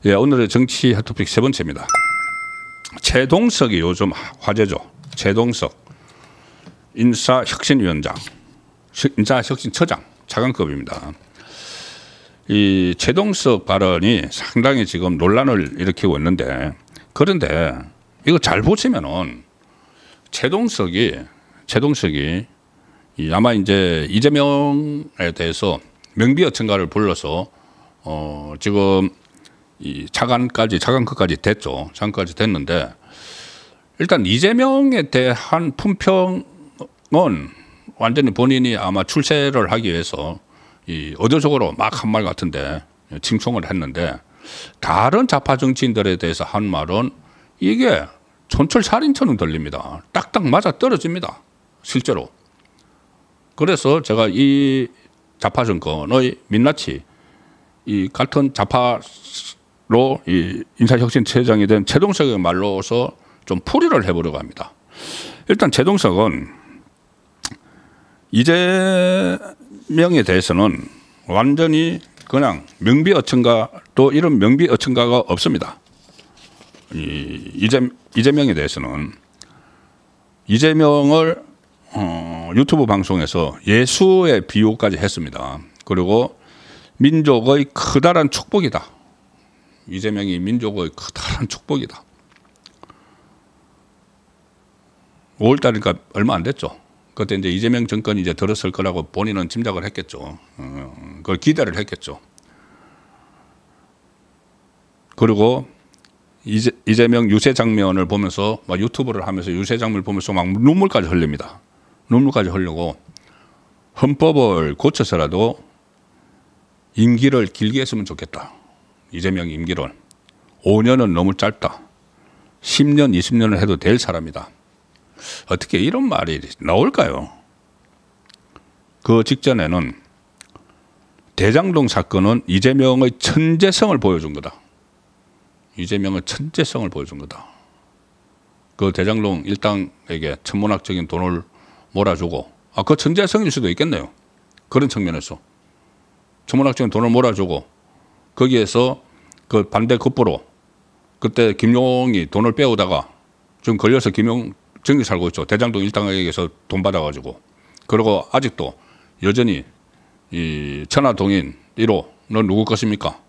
예, 오늘의 정치 핫토픽 세 번째입니다. 최동석이 요즘 화제죠. 최동석 인사혁신위원장, 인사혁신처장 차관급입니다. 이 최동석 발언이 상당히 지금 논란을 일으키고 있는데, 그런데 이거 잘 보시면은 최동석이 아마 이제 이재명에 대해서 명비어천가를 불러서 지금 이 차관급까지 됐죠. 차관까지 됐는데, 일단 이재명에 대한 품평은 완전히 본인이 아마 출세를 하기 위해서 이 의도적으로 막 한 말 같은데 칭송을 했는데, 다른 좌파 정치인들에 대해서 한 말은 이게 촌철살인처럼 들립니다. 딱딱 맞아 떨어집니다. 실제로. 그래서 제가 이 좌파 정권의 민낯이 이 같은 좌파로 이 인사혁신처장이 된 최동석의 말로서 좀 풀이를 해보려고 합니다. 일단 최동석은 이재명에 대해서는 완전히 그냥 명비어천가, 또 이런 명비어천가가 없습니다. 이재명에 대해서는 이재명을 유튜브 방송에서 예수의 비유까지 했습니다. 그리고 민족의 커다란 축복이다. 이재명이 민족의 커다란 축복이다. 5월달이니까 얼마 안 됐죠. 그때 이제 이재명 정권이 이제 들었을 거라고 본인은 짐작을 했겠죠. 그걸 기대를 했겠죠. 그리고 이재명 유세 장면을 보면서 막 유튜브를 하면서 유세 장면을 보면서 막 눈물까지 흘립니다. 눈물까지 흘리고 헌법을 고쳐서라도 임기를 길게 했으면 좋겠다. 이재명 임기를 5년은 너무 짧다. 10년, 20년을 해도 될 사람이다. 어떻게 이런 말이 나올까요? 그 직전에는 대장동 사건은 이재명의 천재성을 보여준 거다. 이재명의 천재성을 보여준 거다. 그 대장동 일당에게 천문학적인 돈을 몰아주고, 그 천재성일 수도 있겠네요. 그런 측면에서 천문학적인 돈을 몰아주고, 거기에서 그 반대 급부로 그때 김용이 돈을 빼오다가 지금 걸려서 김용 정기 살고 있죠. 대장동 일당에게서 돈 받아가지고. 그리고 아직도 여전히 이 천하동인 1호는 누구 것입니까?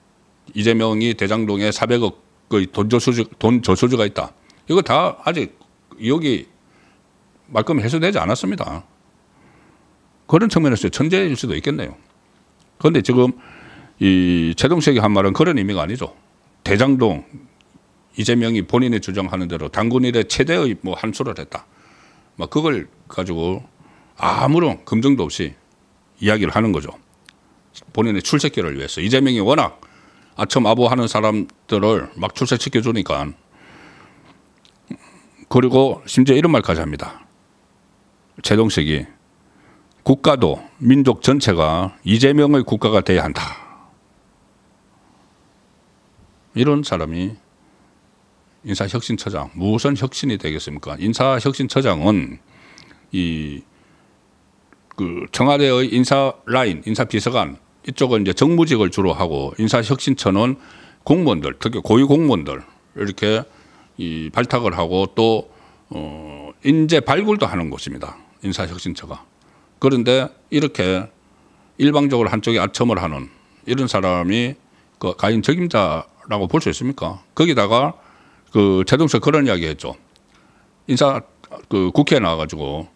이재명이 대장동에 400억의 돈 저수지가 있다. 이거 다 아직 여기 말끔히 해소되지 않았습니다. 그런 측면에서 천재일 수도 있겠네요. 그런데 지금 이 최동석이 한 말은 그런 의미가 아니죠. 대장동 이재명이 본인이 주장하는 대로 단군 이래 최대의 뭐 한수를 했다. 막 그걸 가지고 아무런 검증도 없이 이야기를 하는 거죠. 본인의 출세기를 위해서. 이재명이 워낙 아첨아부하는 사람들을 막 출세시켜 주니까. 그리고 심지어 이런 말까지 합니다. 최동석이 국가도 민족 전체가 이재명의 국가가 돼야 한다. 이런 사람이 인사혁신처장, 무슨 혁신이 되겠습니까? 인사혁신처장은 그 청와대의 인사 라인, 인사비서관 이쪽은 이제 정무직을 주로 하고, 인사혁신처는 공무원들, 특히 고위 공무원들 이렇게 발탁을 하고 또 인재 발굴도 하는 곳입니다. 인사혁신처가. 그런데 이렇게 일방적으로 한쪽에 아첨을 하는 이런 사람이 그 과연 적임자라고 볼 수 있습니까? 거기다가 그 최동석 그런 이야기 했죠. 그 국회에 나와가지고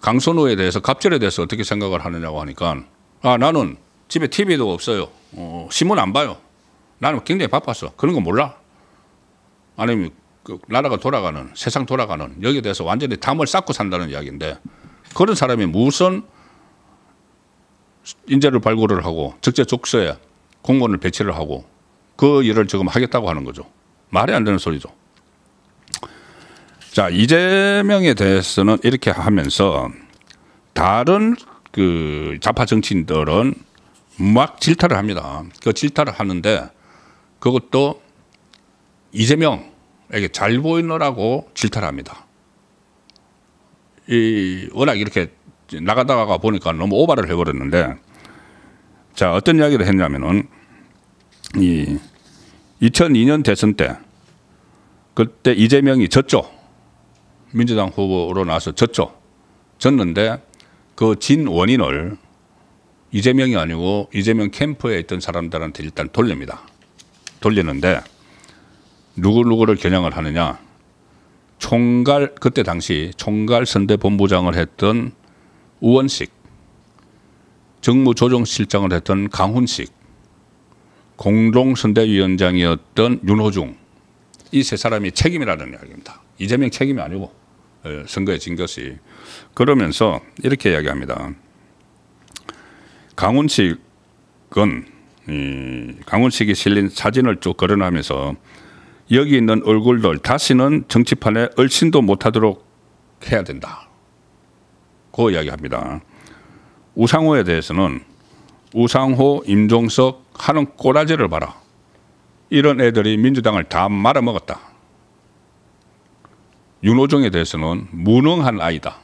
강선우에 대해서 갑질에 대해서 어떻게 생각을 하느냐고 하니까, 나는 집에 TV도 없어요. 신문 안 봐요. 나는 굉장히 바빴어. 그런 거 몰라. 아니면 그 나라가 돌아가는, 세상 돌아가는 여기에 대해서 완전히 담을 쌓고 산다는 이야기인데, 그런 사람이 무슨 인재를 발굴을 하고 적재적소에 공무원을 배치를 하고 그 일을 지금 하겠다고 하는 거죠. 말이 안 되는 소리죠. 자, 이재명에 대해서는 이렇게 하면서 다른 그 좌파 정치인들은 막 질타를 합니다. 그 질타를 하는데 그것도 이재명에게 잘 보이느라고 질타를 합니다. 워낙 이렇게 나가다가 보니까 너무 오바를 해버렸는데, 자, 어떤 이야기를 했냐면은, 2002년 대선 때, 그때 이재명이 졌죠. 민주당 후보로 나와서 졌죠. 졌는데 그 진 원인을 이재명이 아니고 이재명 캠프에 있던 사람들한테 일단 돌립니다. 돌리는데 누구를 겨냥을 하느냐. 그때 당시 총괄선대본부장을 했던 우원식, 정무조정실장을 했던 강훈식, 공동선대위원장이었던 윤호중, 이 세 사람이 책임이라는 이야기입니다. 이재명 책임이 아니고 선거에 진 것이. 그러면서 이렇게 이야기합니다. 강훈식이 실린 사진을 쭉 거론하면서 여기 있는 얼굴들 다시는 정치판에 얼씬도 못하도록 해야 된다. 그 이야기합니다. 우상호에 대해서는 우상호, 임종석 하는 꼬라지를 봐라. 이런 애들이 민주당을 다 말아먹었다. 윤호중에 대해서는 무능한 아이다.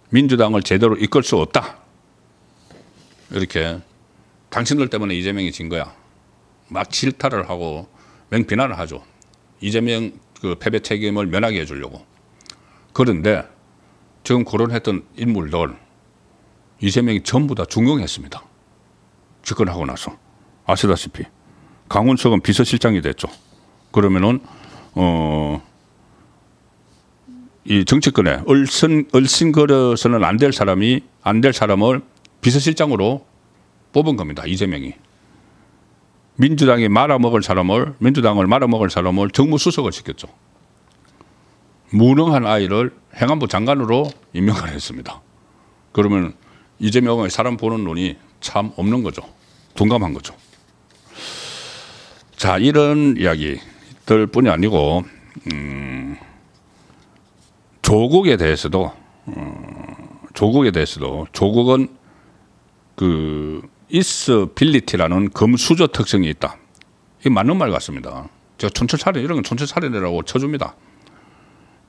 민주당을 제대로 이끌 수 없다. 이렇게 당신들 때문에 이재명이 진 거야. 막 질타를 하고 맹비난을 하죠. 이재명 그 패배 책임을 면하게 해주려고. 그런데 지금 거론했던 인물들 이재명이 전부 다 중용했습니다. 집권하고 나서. 아시다시피 강훈석은 비서실장이 됐죠. 그러면은 이 정치권에 얼씬거려서는 안 될 사람을 비서실장으로 뽑은 겁니다. 이재명이. 민주당을 말아먹을 사람을 정무수석을 시켰죠. 무능한 아이를 행안부 장관으로 임명을 했습니다. 그러면 이재명의 사람 보는 눈이 참 없는 거죠. 둔감한 거죠. 자, 이런 이야기들 뿐이 아니고 조국에 대해서도 조국은 그 있어빌리티라는 금수저 특성이 있다. 이게 맞는 말 같습니다. 제가 촌철살인 이런 건 촌철살인이라고 쳐줍니다.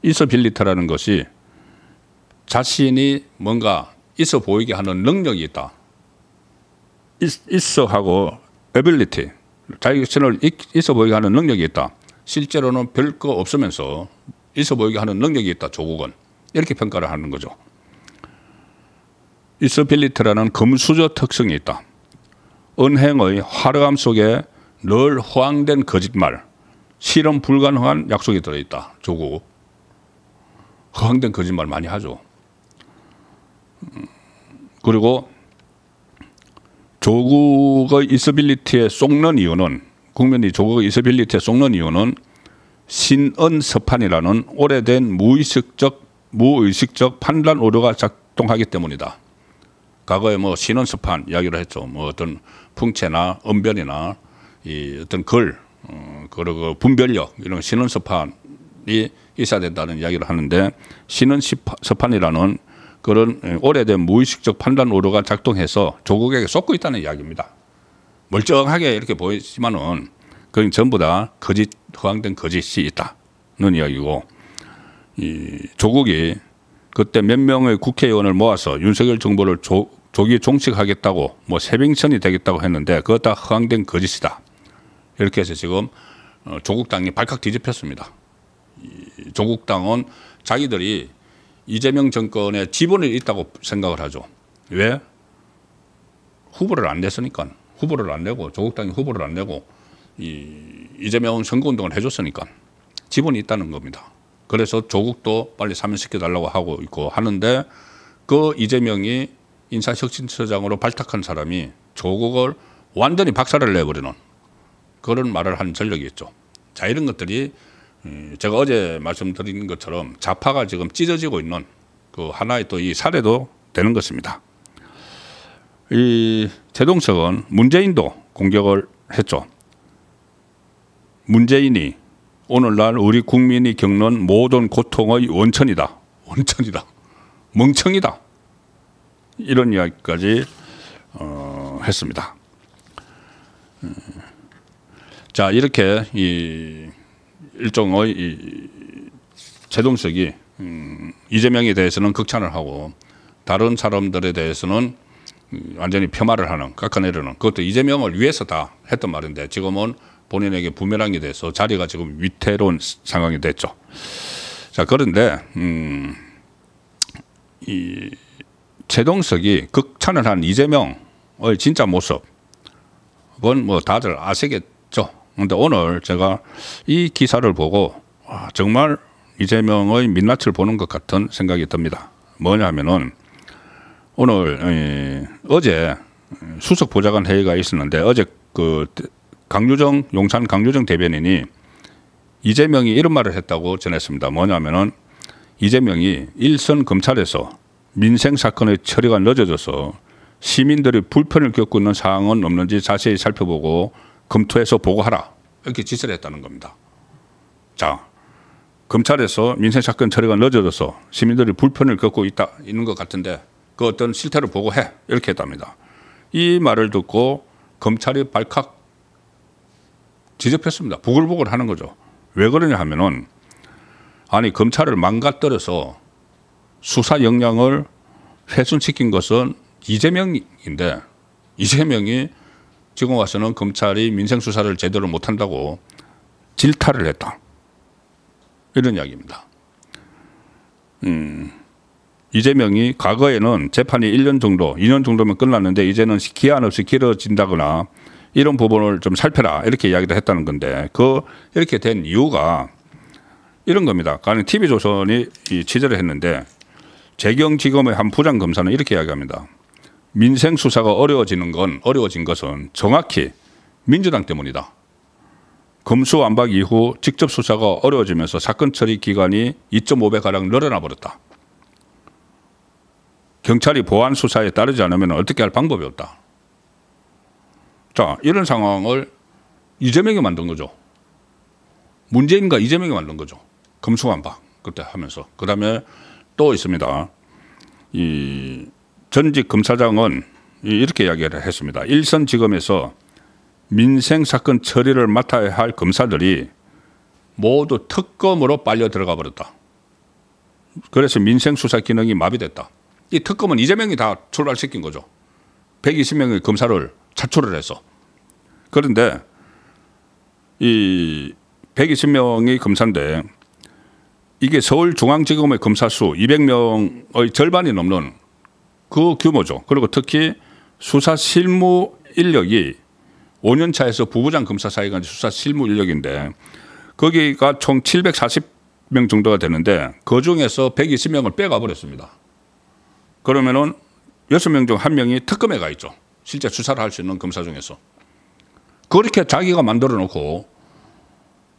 있어빌리티라는 것이 자신이 뭔가 있어 보이게 하는 능력이 있다. 있어하고 에빌리티, 자기 자신을 있어 보이게 하는 능력이 있다. 실제로는 별거 없으면서 있어 보이게 하는 능력이 있다. 조국은 이렇게 평가를 하는 거죠. 있어빌리티라는 금수저 특성이 있다. 은행의 화려함 속에 늘 허황된 거짓말, 실현 불가능한 약속이 들어있다. 조국. 허황된 거짓말 많이 하죠. 그리고 조국의 있어빌리티에 속는 이유는, 국민이 조국의 있어빌리티에 속는 이유는 신언서판이라는 오래된 무의식적 판단 오류가 작동하기 때문이다. 과거에 뭐 신언서판 이야기를 했죠. 뭐 어떤 풍채나 언변이나 이 어떤 그리고 분별력 이런 신언서판이 있어야 된다는 이야기를 하는데, 신언서판이라는 그런 오래된 무의식적 판단 오류가 작동해서 조국에게 쏟고 있다는 이야기입니다. 멀쩡하게 이렇게 보이지만은 그건 전부 다 허황된 거짓이 있다는 이야기고, 이 조국이 그때 몇 명의 국회의원을 모아서 윤석열 정부를 조기 종식하겠다고 뭐 새빙천이 되겠다고 했는데 그것 다 허황된 거짓이다. 이렇게 해서 지금 조국당이 발칵 뒤집혔습니다. 조국당은 자기들이 이재명 정권에 지분이 있다고 생각을 하죠. 왜? 후보를 안 냈으니까. 후보를 안 내고, 조국당이 후보를 안 내고 이재명은 선거운동을 해줬으니까 지분이 있다는 겁니다. 그래서 조국도 빨리 사면시켜달라고 하고 있고 하는데, 그 이재명이 인사혁신처장으로 발탁한 사람이 조국을 완전히 박살을 내버리는 그런 말을 하는 전력이 있죠. 자, 이런 것들이 제가 어제 말씀드린 것처럼 좌파가 지금 찢어지고 있는 그 하나의 또 이 사례도 되는 것입니다. 이 최동석은 문재인도 공격을 했죠. 문재인이 오늘날 우리 국민이 겪는 모든 고통의 원천이다. 멍청이다. 이런 이야기까지 했습니다. 자, 이렇게 이 일종의 이 최동석이 이재명에 대해서는 극찬을 하고 다른 사람들에 대해서는 완전히 폄하를 하는, 깎아내리는, 그것도 이재명을 위해서 다 했던 말인데 지금은 본인에게 부메랑이 돼서 자리가 지금 위태로운 상황이 됐죠. 자, 그런데 이 최동석이 극찬을 한 이재명의 진짜 모습은 뭐 다들 아시겠죠. 그런데 오늘 제가 이 기사를 보고 정말 이재명의 민낯을 보는 것 같은 생각이 듭니다. 뭐냐 하면은 오늘 어제 수석 보좌관 회의가 있었는데 어제 그 강유정, 용산 강유정 대변인이 이재명이 이런 말을 했다고 전했습니다. 뭐냐면은 이재명이 일선 검찰에서 민생 사건의 처리가 늦어져서 시민들이 불편을 겪고 있는 사항은 없는지 자세히 살펴보고 검토해서 보고하라, 이렇게 지시를 했다는 겁니다. 자, 검찰에서 민생 사건 처리가 늦어져서 시민들이 불편을 겪고 있는 것 같은데 그 어떤 실태를 보고해, 이렇게 했답니다. 이 말을 듣고 검찰이 발칵 지적했습니다. 부글부글 하는 거죠. 왜 그러냐 하면은 아니 검찰을 망가뜨려서 수사 역량을 훼손시킨 것은 이재명인데 이재명이 지금 와서는 검찰이 민생수사를 제대로 못한다고 질타를 했다, 이런 이야기입니다. 이재명이 과거에는 재판이 1년 정도, 2년 정도면 끝났는데 이제는 기한 없이 길어진다거나 이런 부분을 좀 살펴라, 이렇게 이야기를 했다는 건데 이렇게 된 이유가 이런 겁니다. 가령 TV조선이 취재를 했는데 재경지검의 한 부장검사는 이렇게 이야기합니다. 민생 수사가 어려워진 것은 정확히 민주당 때문이다. 검수완박 이후 직접 수사가 어려워지면서 사건 처리 기간이 2.5배가량 늘어나 버렸다. 경찰이 보안 수사에 따르지 않으면 어떻게 할 방법이 없다. 자, 이런 상황을 이재명이 만든 거죠. 문재인과 이재명이 만든 거죠. 검수완박 그때 하면서. 그다음에 또 있습니다. 이 전직 검사장은 이렇게 이야기를 했습니다. 일선지검에서 민생 사건 처리를 맡아야 할 검사들이 모두 특검으로 빨려 들어가 버렸다. 그래서 민생 수사 기능이 마비됐다. 이 특검은 이재명이 다 출발시킨 거죠. 120명의 검사를 차출을 해서. 그런데 이 120명의 검사인데 이게 서울중앙지검의 검사 수 200명의 절반이 넘는 그 규모죠. 그리고 특히 수사 실무 인력이 5년 차에서 부부장 검사 사이가 수사 실무 인력인데 거기가 총 740명 정도가 되는데 그 중에서 120명을 빼가 버렸습니다. 그러면은 6명 중 1명이 특검에 가 있죠. 실제 수사를 할 수 있는 검사 중에서. 그렇게 자기가 만들어 놓고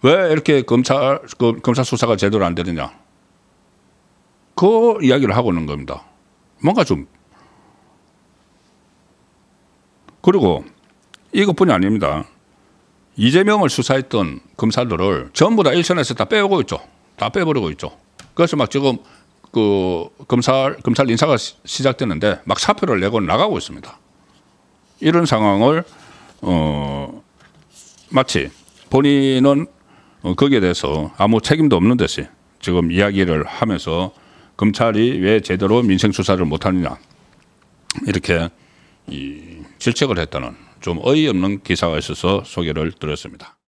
왜 이렇게 검사 수사가 제대로 안 되느냐. 그 이야기를 하고 있는 겁니다. 뭔가 좀. 그리고 이것뿐이 아닙니다. 이재명을 수사했던 검사들을 전부 다 일선에서 다 빼오고 있죠. 다 빼버리고 있죠. 그래서 막 지금 그 검찰 인사가 시작됐는데 막 사표를 내고 나가고 있습니다. 이런 상황을 마치 본인은 거기에 대해서 아무 책임도 없는 듯이 지금 이야기를 하면서 검찰이 왜 제대로 민생수사를 못하느냐 이렇게 질책을 했다는 좀 어이없는 기사가 있어서 소개를 드렸습니다.